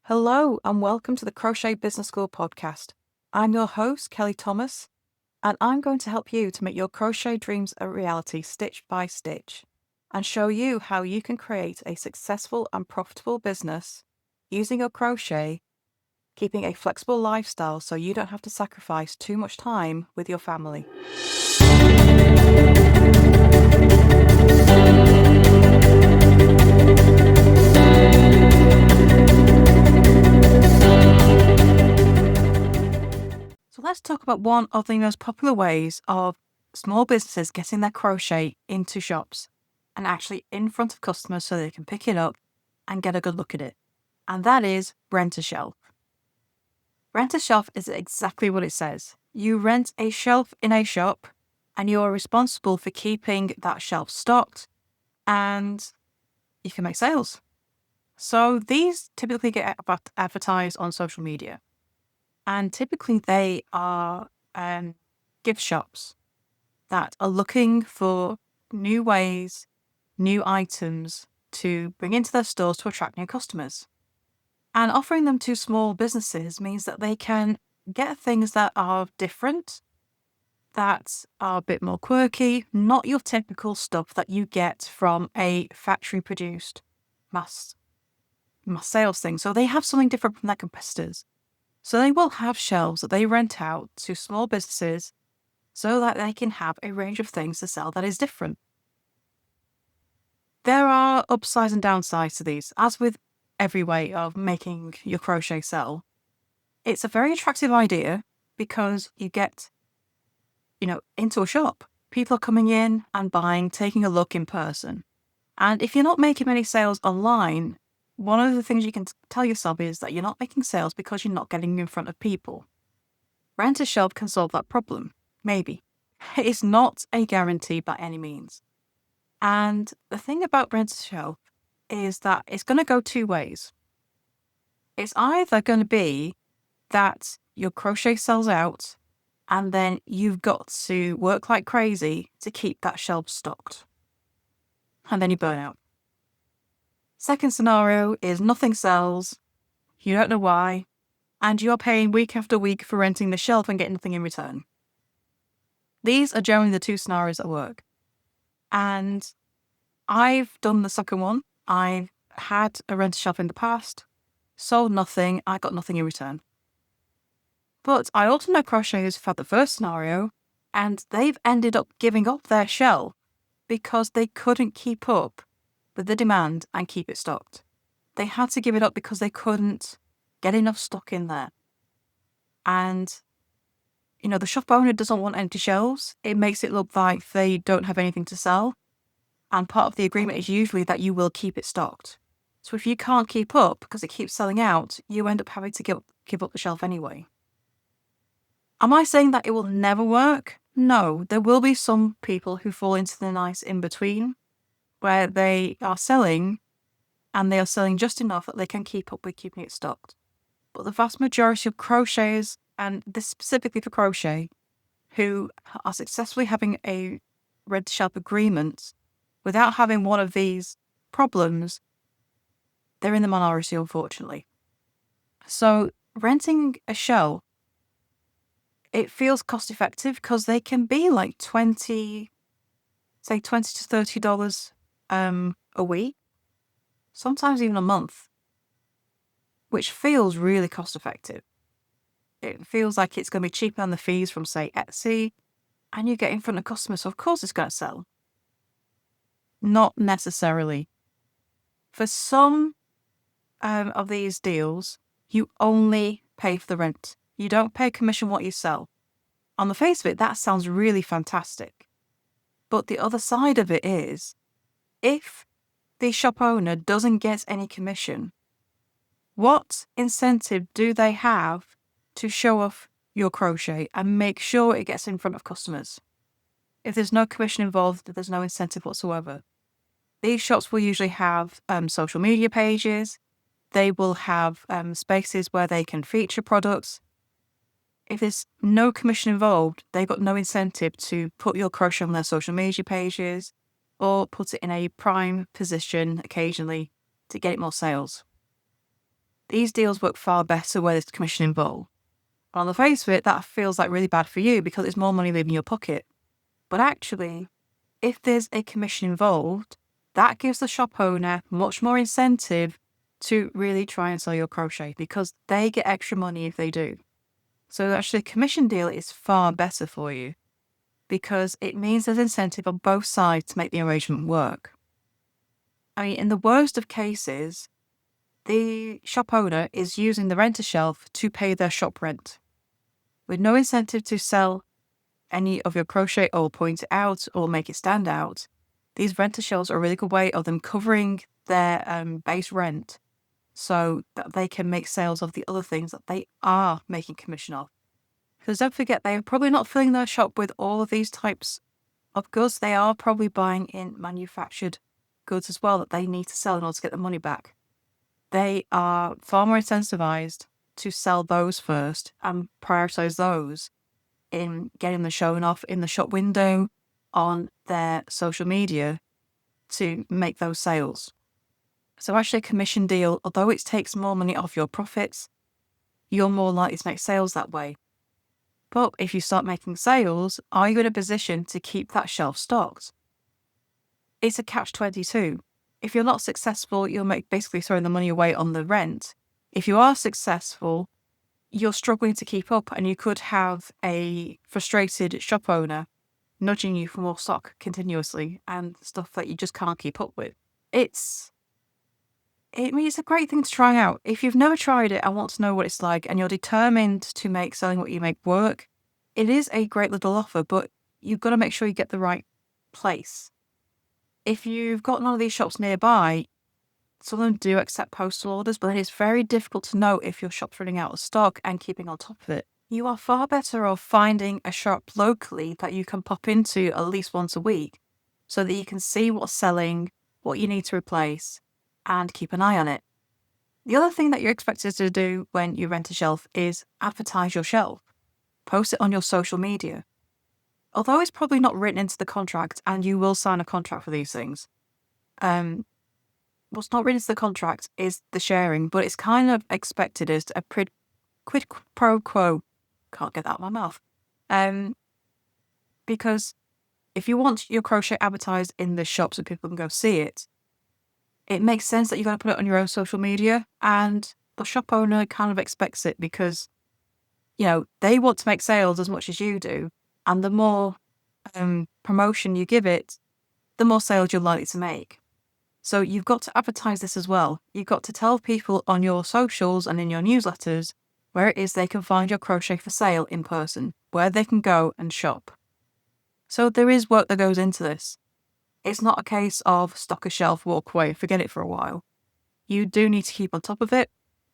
Hello and welcome to the Crochet Business School podcast. I'm your host, Kelly Thomas, and I'm going to help you to make your crochet dreams a reality stitch by stitch and show you how you can create a successful and profitable business using your crochet, keeping a flexible lifestyle so you don't have to sacrifice too much time with your family. So let's talk about one of the most popular ways of small businesses getting their crochet into shops and actually in front of customers so they can pick it up and get a good look at it. And that is rent a shelf. Rent a shelf is exactly what it says. You rent a shelf in a shop and you are responsible for keeping that shelf stocked and you can make sales. So these typically get advertised on social media. And typically they are gift shops that are looking for new ways, new items to bring into their stores to attract new customers. And offering them to small businesses means that they can get things that are different, that are a bit more quirky, not your typical stuff that you get from a factory-produced mass sales thing. So they have something different from their competitors. So they will have shelves that they rent out to small businesses so that they can have a range of things to sell that is different. There are upsides and downsides to these, as with every way of making your crochet sell. It's a very attractive idea because you get, into a shop. People are coming in and buying, taking a look in person. And if you're not making many sales online, one of the things you can tell yourself is that you're not making sales because you're not getting in front of people. Rent a shelf can solve that problem. Maybe. It's not a guarantee by any means. And the thing about rent a shelf is that it's going to go two ways. It's either going to be that your crochet sells out and then you've got to work like crazy to keep that shelf stocked. And then you burn out. Second scenario is nothing sells, you don't know why, and you're paying week after week for renting the shelf and getting nothing in return. These are generally the two scenarios that work. And I've done the second one. I've had a rent a shelf in the past, sold nothing, I got nothing in return. But I also know crocheters who've had the first scenario and they've ended up giving up their shelf because they couldn't keep up with the demand and keep it stocked. They had to give it up because they couldn't get enough stock in there. And, the shop owner doesn't want empty shelves. It makes it look like they don't have anything to sell. And part of the agreement is usually that you will keep it stocked. So if you can't keep up because it keeps selling out, you end up having to give up the shelf anyway. Am I saying that it will never work? No, there will be some people who fall into the nice in-between where they are selling and they are selling just enough that they can keep up with keeping it stocked. But the vast majority of crocheters, and this specifically for crochet, who are successfully having a rent shelf agreement without having one of these problems, they're in the minority, unfortunately. So renting a shelf, it feels cost effective because they can be like $20 to $30 a week, sometimes even a month, which feels really cost effective. It feels like it's going to be cheaper than the fees from, say, Etsy, and you get in front of customers, so of course it's going to sell. Not necessarily. For some of these deals, you only pay for the rent. You don't pay commission what you sell. On the face of it, that sounds really fantastic. But the other side of it is, if the shop owner doesn't get any commission, what incentive do they have to show off your crochet and make sure it gets in front of customers? If there's no commission involved, there's no incentive whatsoever. These shops will usually have social media pages. They will have spaces where they can feature products. If there's no commission involved, they've got no incentive to put your crochet on their social media pages or put it in a prime position occasionally to get it more sales. these deals work far better where there's commission involved. On the face of it, that feels like really bad for you because it's more money leaving your pocket. But actually, if there's a commission involved, that gives the shop owner much more incentive to really try and sell your crochet because they get extra money if they do. So actually, a commission deal is far better for you because it means there's incentive on both sides to make the arrangement work. I mean, in the worst of cases, the shop owner is using the rent-a-shelf to pay their shop rent, with no incentive to sell any of your crochet or point it out or make it stand out. These rent-a-shelves are a really good way of them covering their base rent so that they can make sales of the other things that they are making commission of. Because don't forget, they are probably not filling their shop with all of these types of goods. They are probably buying in manufactured goods as well that they need to sell in order to get the money back. They are far more incentivized to sell those first and prioritize those in getting them showing off in the shop window, on their social media to make those sales. So actually a commission deal, although it takes more money off your profits, you're more likely to make sales that way. But if you start making sales, are you in a position to keep that shelf stocked? It's a catch-22. If you're not successful, you'll basically throwing the money away on the rent. If you are successful, you're struggling to keep up and you could have a frustrated shop owner nudging you for more stock continuously and stuff that you just can't keep up with. It's a great thing to try out. If you've never tried it and want to know what it's like and you're determined to make selling what you make work, it is a great little offer, but you've got to make sure you get the right place. If you've got none of these shops nearby, some of them do accept postal orders, but it's very difficult to know if your shop's running out of stock and keeping on top of it. You are far better off finding a shop locally that you can pop into at least once a week so that you can see what's selling, what you need to replace, and keep an eye on it. The other thing that you're expected to do when you rent a shelf is advertise your shelf. Post it on your social media. Although it's probably not written into the contract and you will sign a contract for these things, what's not written into the contract is the sharing, but it's kind of expected as a quid pro quo. Can't get that out of my mouth. Because if you want your crochet advertised in the shop so people can go see it, it makes sense that you've got to put it on your own social media, and the shop owner kind of expects it because, they want to make sales as much as you do, and the more promotion you give it, the more sales you're likely to make. So you've got to advertise this as well. You've got to tell people on your socials and in your newsletters where it is they can find your crochet for sale in person, where they can go and shop. So there is work that goes into this. It's not a case of stock a shelf, walk away, forget it for a while. You do need to keep on top of it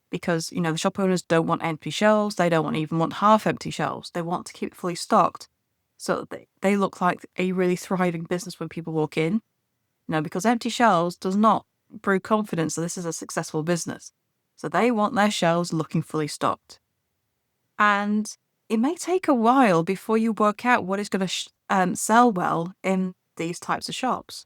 because, the shop owners don't want empty shelves. They don't even want half empty shelves. They want to keep it fully stocked so that they look like a really thriving business when people walk in. Because empty shelves does not brew confidence that this is a successful business. So they want their shelves looking fully stocked. And it may take a while before you work out what is going to sell well in these types of shops.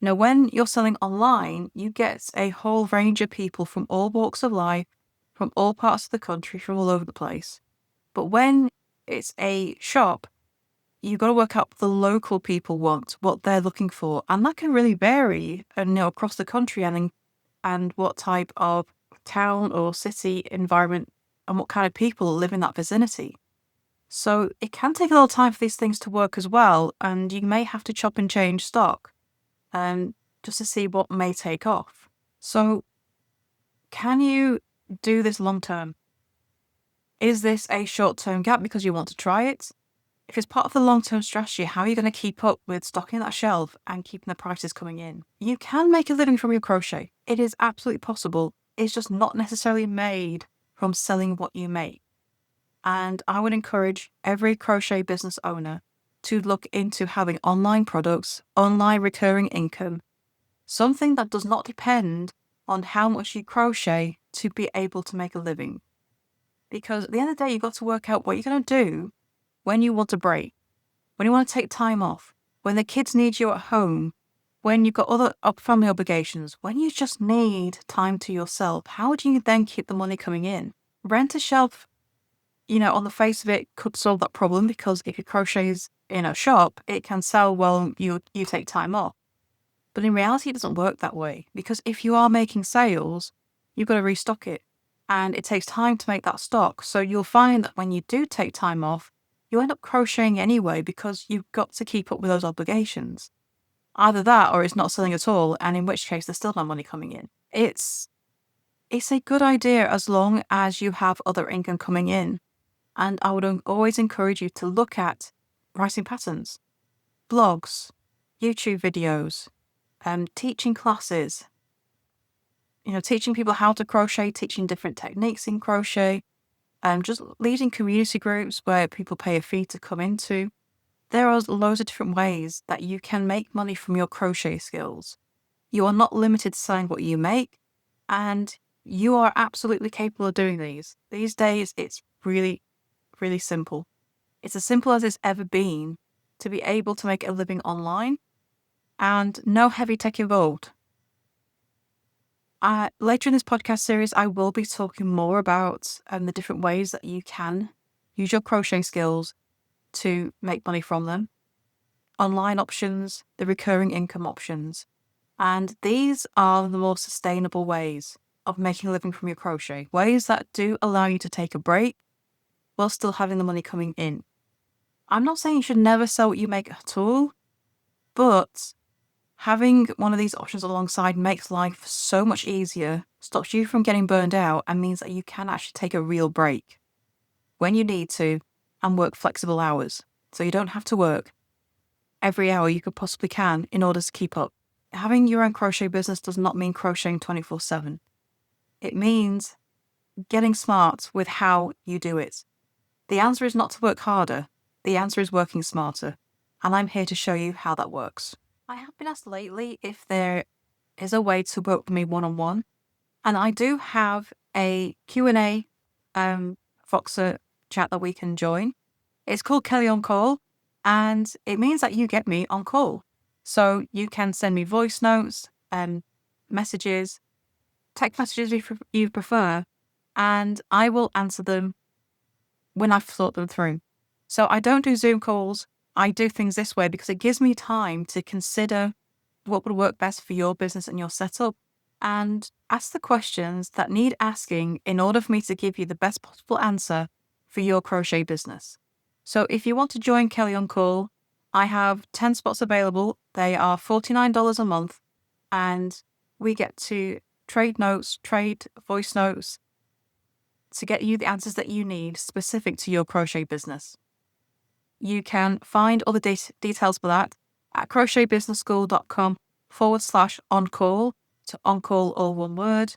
When you're selling online, you get a whole range of people from all walks of life, from all parts of the country, from all over the place. But when it's a shop, you've got to work out what the local people want, what they're looking for. And that can really vary across the country and what type of town or city environment and what kind of people live in that vicinity. So it can take a little time for these things to work as well, and you may have to chop and change stock just to see what may take off. So can you do this long term? Is this a short-term gap because you want to try it? If it's part of the long-term strategy, how are you going to keep up with stocking that shelf and keeping the prices coming in? You can make a living from your crochet. It is absolutely possible. It's just not necessarily made from selling what you make. And I would encourage every crochet business owner to look into having online products, online recurring income, something that does not depend on how much you crochet to be able to make a living. Because at the end of the day, you've got to work out what you're going to do when you want a break, when you want to take time off, when the kids need you at home, when you've got other family obligations, when you just need time to yourself, how do you then keep the money coming in? Rent a shelf, on the face of it, could solve that problem, because if your crochet is in a shop, it can sell while you take time off. But in reality, it doesn't work that way, because if you are making sales, you've got to restock it. And it takes time to make that stock. So you'll find that when you do take time off, you end up crocheting anyway, because you've got to keep up with those obligations. Either that, or it's not selling at all, and in which case there's still no money coming in. It's a good idea as long as you have other income coming in. And I would always encourage you to look at writing patterns, blogs, YouTube videos, teaching classes, teaching people how to crochet, teaching different techniques in crochet, just leading community groups where people pay a fee to come into. There are loads of different ways that you can make money from your crochet skills. You are not limited to selling what you make, and you are absolutely capable of doing these. These days, it's really, really simple. It's as simple as it's ever been to be able to make a living online, and no heavy tech involved. Later in this podcast series, I will be talking more about the different ways that you can use your crochet skills to make money from them, online options, the recurring income options. And these are the more sustainable ways of making a living from your crochet, ways that do allow you to take a break while still having the money coming in. I'm not saying you should never sell what you make at all, but having one of these options alongside makes life so much easier, stops you from getting burned out, and means that you can actually take a real break when you need to and work flexible hours. So you don't have to work every hour you could possibly can in order to keep up. Having your own crochet business does not mean crocheting 24/7. It means getting smart with how you do it. The answer is not to work harder. The answer is working smarter. And I'm here to show you how that works. I have been asked lately if there is a way to work with me one-on-one. And I do have a Q&A Voxer chat that we can join. It's called Kelly on Call, and it means that you get me on call. So you can send me voice notes, messages, text messages if you prefer, and I will answer them when I've thought them through. So I don't do Zoom calls. I do things this way because it gives me time to consider what would work best for your business and your setup, and ask the questions that need asking in order for me to give you the best possible answer for your crochet business. So if you want to join Kelly on Call, I have 10 spots available. They are $49 a month, and we get to trade notes, trade voice notes to get you the answers that you need specific to your crochet business. You can find all the details for that at crochetbusinessschool.com/on-call, to on-call all one word,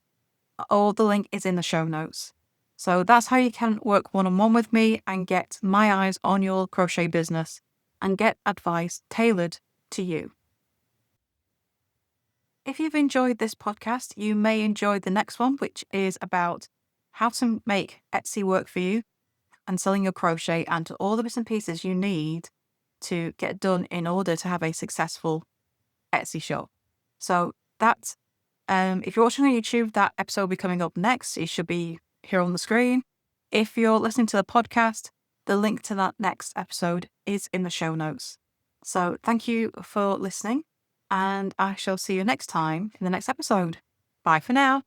or the link is in the show notes. So that's how you can work one-on-one with me and get my eyes on your crochet business and get advice tailored to you. If you've enjoyed this podcast, you may enjoy the next one, which is about how to make Etsy work for you and selling your crochet and all the bits and pieces you need to get done in order to have a successful Etsy shop. So that, if you're watching on YouTube, that episode will be coming up next. It should be here on the screen. If you're listening to the podcast, the link to that next episode is in the show notes. So thank you for listening, and I shall see you next time in the next episode. Bye for now.